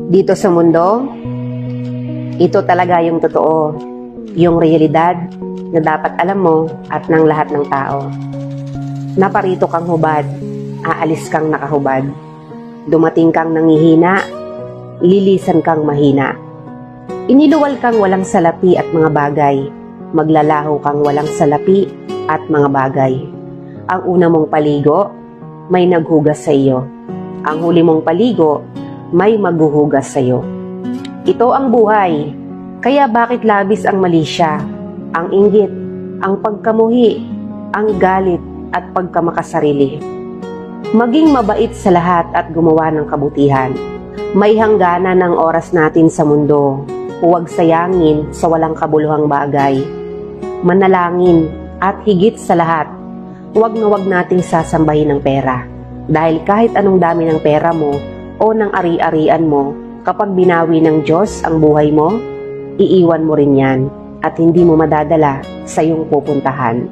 Dito sa mundo, ito talaga yung totoo, yung realidad na dapat alam mo at ng lahat ng tao. Naparito kang hubad, aalis kang nakahubad. Dumating kang nangihina, lilisan kang mahina. Iniluwal kang walang salapi at mga bagay, maglalaho kang walang salapi at mga bagay. Ang una mong paligo, may naghugas sa iyo. Ang huli mong paligo, may maghuhugas sa iyo. Ito ang buhay, kaya bakit labis ang mali siya, ang inggit, ang pagkamuhi, ang galit at pagkamakasarili. Maging mabait sa lahat at gumawa ng kabutihan. May hangganan ng oras natin sa mundo. Huwag sayangin sa walang kabuluhang bagay. Manalangin at higit sa lahat, huwag na huwag nating sasambahin ng pera. Dahil kahit anong dami ng pera mo o ng ari-arian mo, kapag binawi ng Diyos ang buhay mo, iiwan mo rin yan at hindi mo madadala sa iyong pupuntahan.